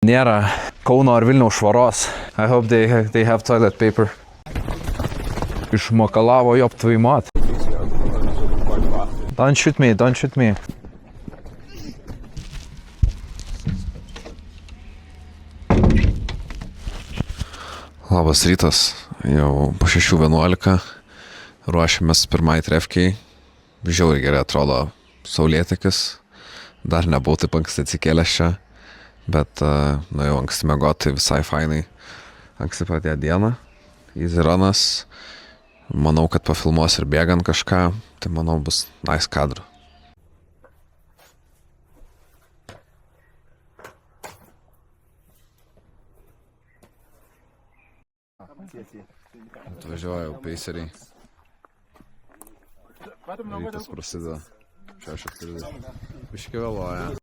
nėra Kauno ar Vilniaus švaros. I hope they have toilet paper. Išmokalavo job твою мать. Don't shoot me. Labas rytas, jau po 6:11 ruošiamės pirmai trefkiai. Žiauriai gerai atrodo saulėtekis, dar nebuvau taip anksti atsikėlęs čia, bet nuėjau anksti miegoti, visai fainai. Anksti pradėjo dieną, easy runas, manau, kad pafilmuos ir bėgant kažką, tai manau bus nice kadrų. Atvažiuoju peiseriai. Rytas prasideda. 6:30. Biškį vėluoja.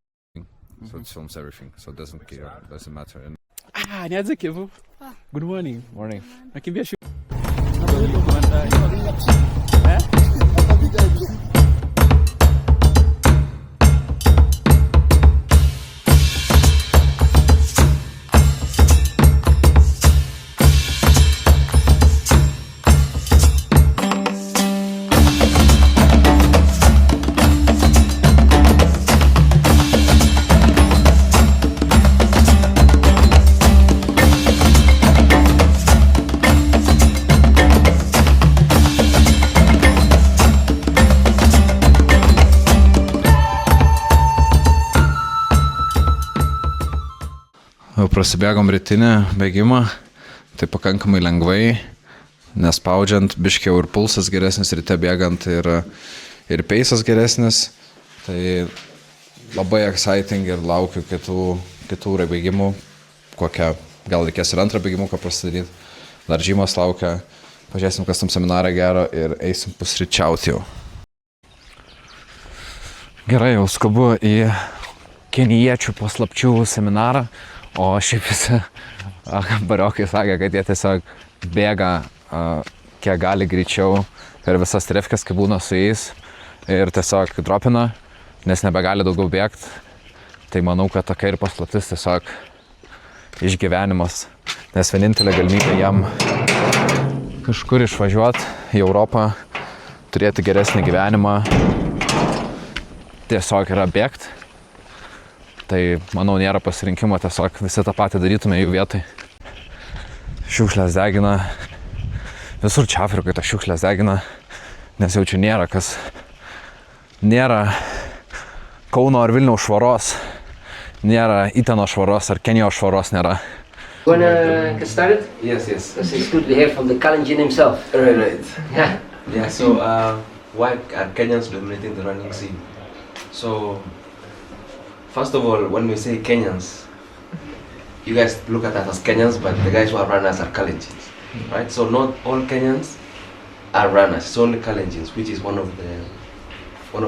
So it films everything, so it doesn't matter. Neatsakiau. Good morning. Morning. Akibiešiu. Jau prasibėgom rytinį bėgimą, tai pakankamai lengvai, nespaudžiant, biškiau ir pulsas geresnis ryte bėgant ir peisas geresnis. Tai labai exciting ir laukiu kitų bėgimų, kokią, gal reikės ir antrą bėgimuką pasidaryti. Dar žymas laukia, pažiūrėsim, kas tam seminarą gero ir eisim pusryčiauti jau. Gerai, jau skubu į kenijiečių paslapčių seminarą. O šiaip visi bariokai sakė, kad jie tiesiog bėga kiek gali greičiau per visas trefkes, kai būna su jais ir tiesiog dropina, nes nebegali daugiau bėgti. Tai manau, kad tokia ir paslaptis tiesiog išgyvenimas, nes vienintelė galimybė jam kažkur išvažiuoti į Europą, turėti geresnį gyvenimą, tiesiog yra bėgti. Tai, manau, nėra pasirinkimo, tiesiog visi tą patį darytume jų vietai. Šiukšlės degina, visur čia Afrikoje ta šiukšlės degina, nes jau čia nėra Kauno ar Vilniaus švaros, nėra Itano švaros ar Kenijos švaros nėra. Wanna get started? Yes. It's good to hear from the Kalenjin himself. Right. Yeah. So why are Kenyans dominating the running scene? So first of all, when we say Kenyans, you guys look at us as Kenyans, but the guys who are runners are Kalenjins, right? So not all Kenyans are runners. It's only Kalenjins, which is one of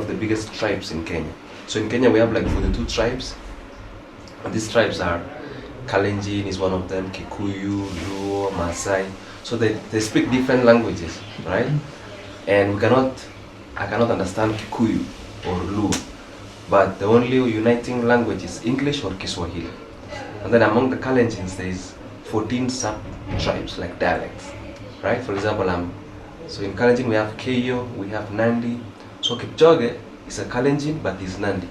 the biggest tribes in Kenya. So in Kenya we have like 42 tribes, and these tribes are Kalenjin is one of them, Kikuyu, Luo, Maasai. So they speak different languages, right? And I cannot understand Kikuyu or Luo. But the only uniting language is English or Kiswahili. And then among the Kalenjins, there is 14 sub-tribes, like dialects, right? For example, so in Kalenjin we have Keyo, we have Nandi. So Kipchoge is a Kalenjin, but he's Nandi.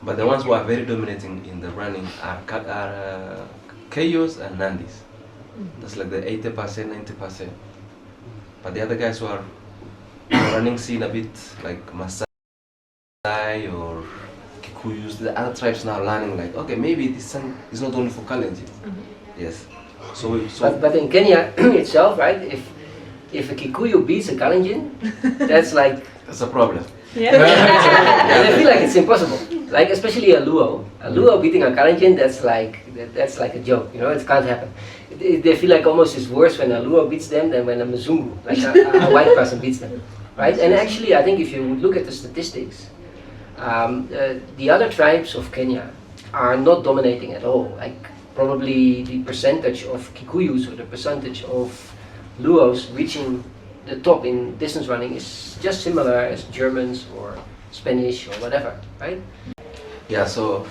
But the ones who are very dominating in the running are Keyos and Nandis. That's like the 80%, 90%. But the other guys who are running scene a bit like Maasai or Kikuyus, the other tribes now learning like, okay, maybe this song is not only for Kalenjin. Yes. But in Kenya itself, right? If a Kikuyu beats a Kalenjin, that's that's a problem. Yeah. And I feel like it's impossible. Like especially a Luo beating a Kalenjin, that's like a joke. You know, it can't happen. They feel like almost it's worse when a Luo beats them than when a Mzungu, like a white person beats them, right? And actually, I think if you look at the statistics, the other tribes of Kenya are not dominating at all. Like probably the percentage of Kikuyus or the percentage of Luos reaching the top in distance running is just similar as Germans or Spanish or whatever, right? Yeah, so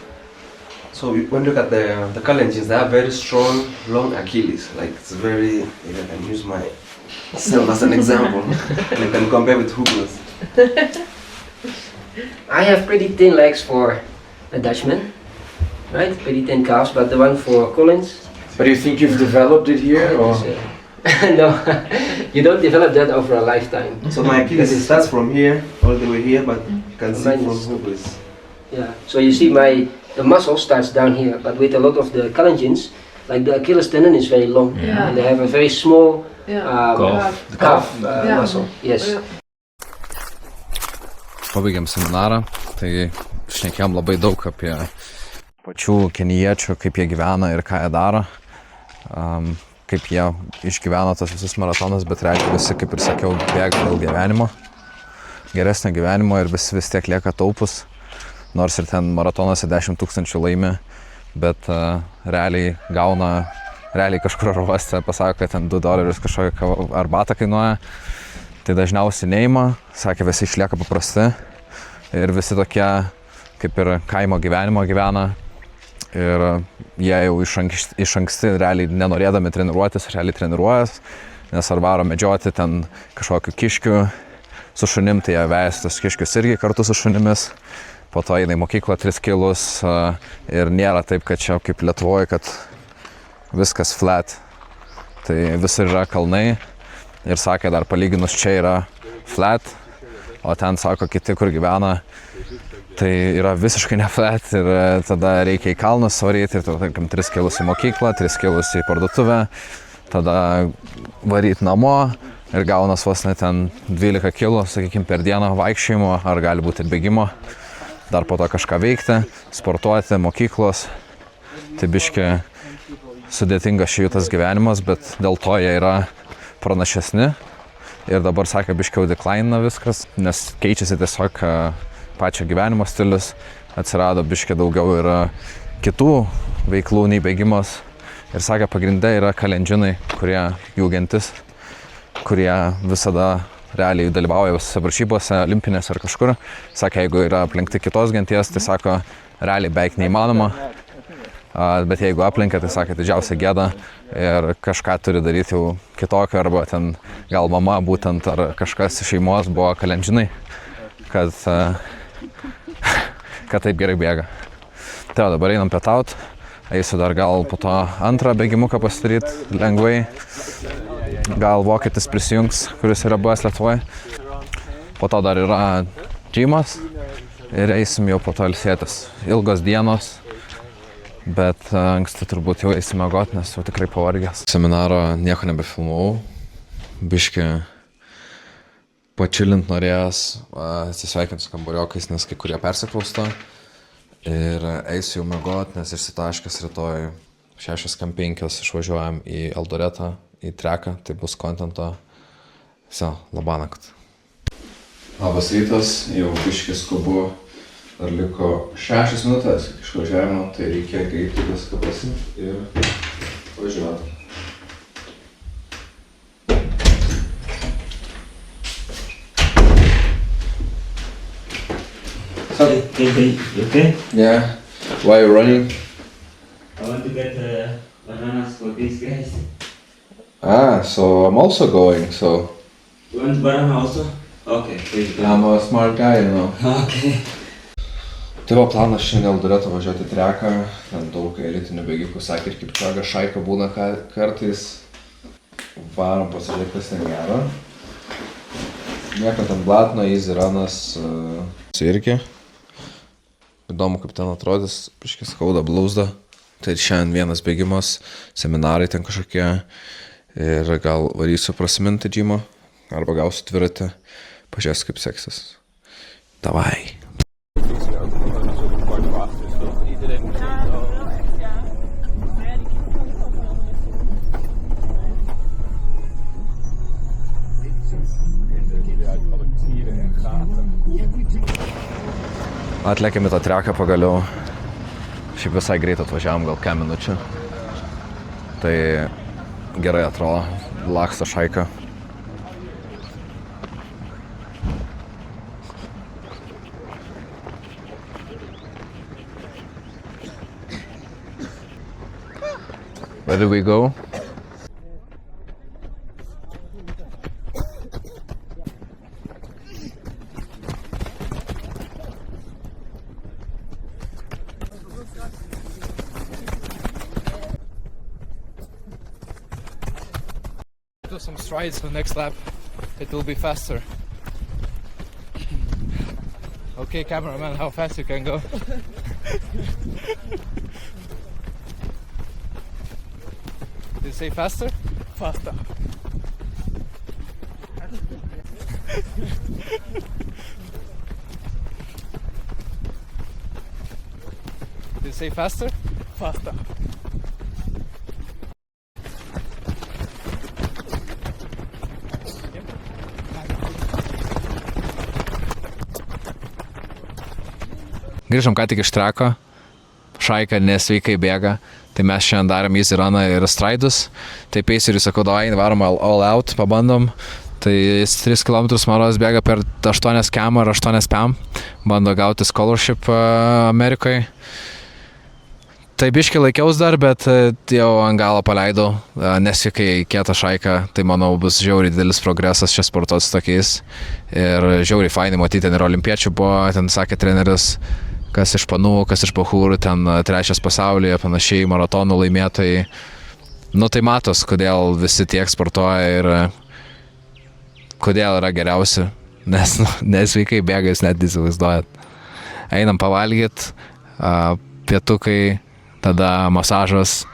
So when you look at the Kalenjins, they have very strong, long Achilles. Like it's very, I can use myself as an example. You can compare with Hugo's. I have pretty thin legs for a Dutchman, right? Pretty thin calves, but the one for Collins. But do you think you've developed it here, or? No, you don't develop that over a lifetime. So my Achilles starts from here all the way here, but you can see Mine from is- Hugo's. Yeah. So you see the muscle starts down here, but with a lot of the Kalenjins, like the Achilles tendon is very long, Yeah. and they have a very small calf Yeah. muscle. Yes. Yeah. Pabaigėm seminarą, tai šnekėjom labai daug apie pačių kenijiečių, kaip jie gyvena ir ką jie daro, kaip jie išgyveno tas visus maratonus, bet realiai visi, kaip ir sakiau, bėga dėl gyvenimo, geresnio gyvenimo ir vis tiek lieka taupus, nors ir ten maratonuose 10 000 laimi, bet realiai gauna, kažkur aruoste pasako, kad ten $2 kažkokią arbatą kainuoja. Tai dažniausiai neima, sakė, visi išlieka paprasti ir visi tokie kaip ir kaimo gyvenimo gyvena ir jie jau iš anksti realiai nenorėdami treniruotis, realiai treniruojas, nes ar varo medžioti ten kažkokių kiškių su šunim, tai jie vejasi tos kiškius irgi kartu su šunimis, po to eina į mokyklą 3 kilus ir nėra taip, kad čia kaip Lietuvoje, kad viskas flat, tai visur yra kalnai. Ir sakė, dar palyginus čia yra flat, o ten, sako, kiti, kur gyvena, tai yra visiškai ne flat ir tada reikia į kalnus varyti ir tada, tarkim, 3 kilus į mokyklą, 3 kilus į parduotuvę, tada varyti namo ir gaunas vos net ten 12 kilų, sakykim, per dieną vaikščiojimo ar gali būti ir bėgimo, dar po to kažką veikti, sportuoti, mokyklos, tai biški sudėtingas šitas gyvenimas, bet dėl to jie yra pranašesni ir dabar sakė biškiau decline viskas, nes keičiasi tiesiog pačio gyvenimo stilius, atsirado biškiai daugiau ir kitų veiklų nei bėgimas ir sakė pagrinde yra kalenjinai, kurie jų gentis, kurie visada realiai dalyvauja visose varžybose, olimpinėse ar kažkur. Sakė, jeigu yra aplenkti kitos genties, tai sako, realiai beveik neįmanoma. Bet jeigu aplenkia, tai sakė, didžiausia gėda ir kažką turi daryti jau kitokio, arba ten gal mama būtent ar kažkas iš šeimos buvo kalenjinai, kad taip gerai bėga. Tai dabar einam pietaut, eisiu dar gal po to antrą bėgimuką pasidaryti lengvai, gal vokietis prisijungs, kuris yra buvęs Lietuvoje, po to dar yra džimas ir eisim jau po to ilsėtis. Ilgos dienos. Bet anksti turbūt jau eisiu miegoti, nes jau tikrai pavargęs. Seminaro nieko nebefilmavau, biški pačilint norėjęs, atsisveikinti su kambariokais, nes kai kurie persikrausto. Ir eisiu jau miegoti, nes išsitaškęs rytoj 6:05 išvažiuojam į Eldoretą, į treką, tai bus kontento. Viso, labanakt. Labas rytas, jau biški skubu. Dar liko 6 minutės iki išvažiavimo, tai reikia greitai viską pasimti ir važiuoti. Hey, you okay? Yeah. Why are you running? I want to get bananas for these guys. So I'm also going, so You want banana also? Okay, here you go. I'm a smart guy, you know. Okay. Tai va planas šiandien Eldoretą važiuoti treką, ten daug elitinių bėgikų, sakė ir Kipčioga Šaika būna kartais, varom pasižiūrėti, kas ten gero. Nieko ten blatno, easy runas, irgi. Įdomu, kaip ten atrodys, biškį skauda blauzda. Tai šiandien vienas bėgimas, seminarai ten kažkokie ir gal varysiu prasiminti džimo, arba gausiu dviratį, pažiūrėsiu, kaip seksis. Davai. Atlėkėm į tą treką pagaliau. Šiaip visai greit atvažiavom, gal ką minučių. Tai gerai atrodo, laksto Šaika. Where do we go? Do some strides the next lap. It will be faster. Okay, cameraman, how fast you can go? Did you say faster? Faster. Did you say faster? Faster. Grįžom ką tik iš treko, Šaika nesveikai bėga, tai mes šiandien darėm easy runą ir straidus, tai Paceriui sakau, davai, varom all out, pabandom, tai jis 3 km maros bėga per 8 km ar 8 pm, bando gauti scholarship Amerikoje. Tai biški laikiaus dar, bet jau ant galo paleidau, nesveikai kietą Šaiką, tai manau bus žiauriai didelis progresas čia sportuoti su tokiais ir žiauriai fainai matyti, ten ir olimpiečių buvo, ten sakė treneris, kas iš Panų, kas iš Bachūrų, ten 3 pasaulyje, panašiai maratonų laimėtojai. Nu tai matos, kodėl visi tiek sportuoja ir kodėl yra geriausi, nes nesveikai bėga, jūs net įsivaizduojat. Einam pavalgyt, pietukai, tada masažas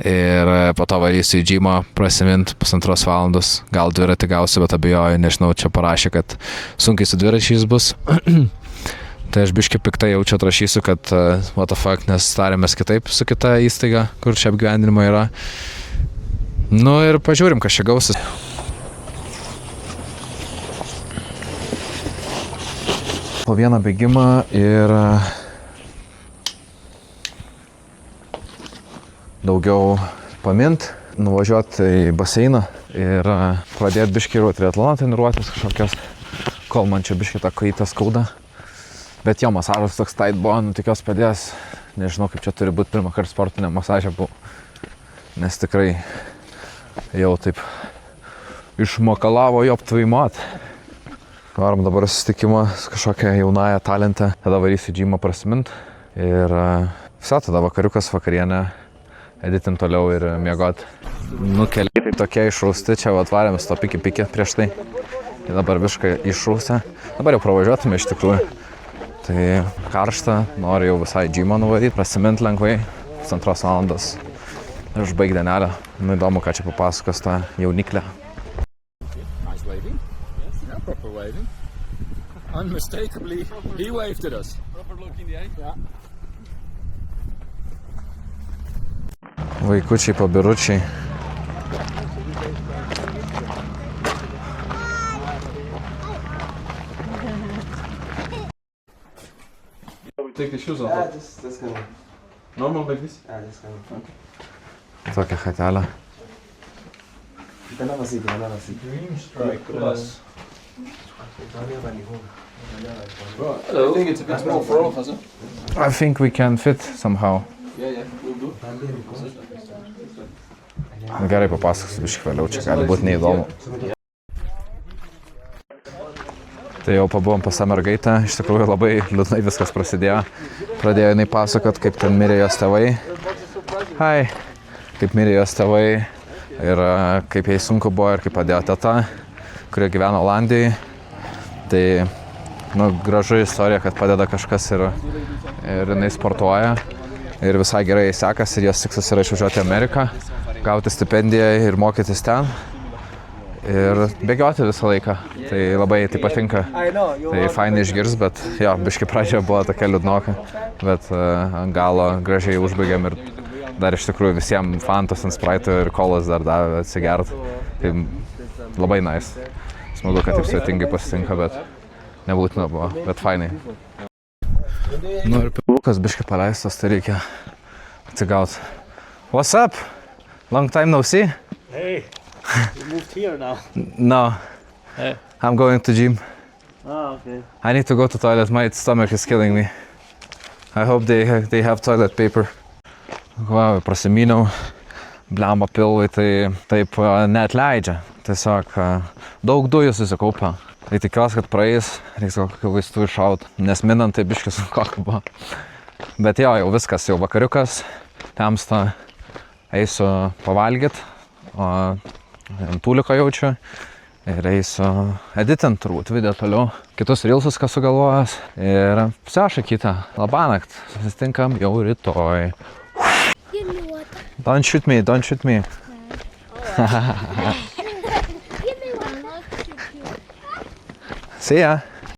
ir po to varysiu į džymą prasimint 1,5 valandos, gal dviratį gausiu, bet abejoju, nežinau, čia parašė, kad sunkiai su dviračiais bus. Tai aš biškai piktai jaučiu, atrašysiu, kad what the fuck, nes tarėmės kitaip su kita įstaiga, kur čia apgyvendinimo yra. Nu ir pažiūrim, kas čia gausis. Po vieną bėgimą ir daugiau pamint, nuvažiuoti į baseiną ir pradėti biškai triatlono treniruotis kažkokios, kol man čia biškai tą kaitą skauda. Bet jo, masažas toks tait buvo, nu tikiuosi padės, nežinau kaip čia turi būti pirmą kartą sportinė masažė buvo, nes tikrai jau taip išmokalavo jo aptvaimuot. Varom dabar susitikimą su kažkokia jaunaja talente, tada varysiu į džymą prasimint ir viso, tada vakariukas, vakarienė, editim toliau ir miegot. Nu keliai tai tokie išrausti, čia atvarėm su to piki prieš tai, ir dabar viškai išrausę, dabar jau pravažiuotume iš tikrųjų. Tai karšta, noriu jau visai džymą nuvaryti, prasimint lengvai, 1,5 valandos ir užbaigti dienelę. Nu įdomu, ką čia papasakos tą jauniklę. Nice waving. Yes, yeah, proper waving. Unmistakably, he waved at us. Proper look in the eye. Yeah. Vaikučiai, pabiručiai. Take the shoes off. Yeah, that's gonna... Normal like this? Yeah, that's gonna... Okay. Tokia chatelė. Banana seed. Green strike plus. Hello. I think it's a bit small for all of us, huh? I think we can fit somehow. Yeah, we'll do. Gerai, papasakosiu biškai vėliau, čia gali būti neįdomu. Tai jau pabuvom pas tą mergaitę, iš tikrųjų labai liūdnai viskas prasidėjo. Pradėjo jinai pasakot, kaip ten mirė jos tėvai. Hai! Kaip mirė jos tėvai ir kaip jai sunku buvo ir kaip padėjo teta, kurie gyveno Olandijai. Tai, nu, gražu istorija, kad padeda kažkas ir jinai sportuoja. Ir visai gerai sekasi ir jos tikslas yra išvažiuoti į Ameriką, gauti stipendiją ir mokytis ten. Ir bėgioti visą laiką, tai labai tai patinka, tai fainai išgirs, bet jo, biškai pradžia buvo tokia liūdnoka, bet ant galo gražiai užbaigėm ir dar iš tikrųjų visiems fantos ant spraitų ir kolas dar davė atsigert, tai labai nice. Smagu, kad taip svetingai pasitinka, bet nebūtina buvo, bet fainai. Nu ir pilvukas biškai paleistas, tai reikia atsigaut. What's up? Long time no see? Hey, you moved here now. No, Hey. I'm going to gym. Ah, okay. I need to go to toilet, my stomach is killing me. I hope they have toilet paper. Va, prasimyniau, blemba pilvai, tai taip neatleidžia. Tiesiog daug dujų susikaupia. Tai tikiuosi, kad praeis, reiks kokių vaistų iššaut, nes minant tai biškis sunkoka buvo. Bet jo, jau viskas, jau vakariukas, temsta, eisiu pavalgyt, o tūliko jaučiu ir eisiu editint turbūt video toliau. Kitus reelsus, ką sugalvojęs ir psiašą kitą, labanakt, susitinkam jau rytoj. Don't shoot me, don't shoot me. See ya.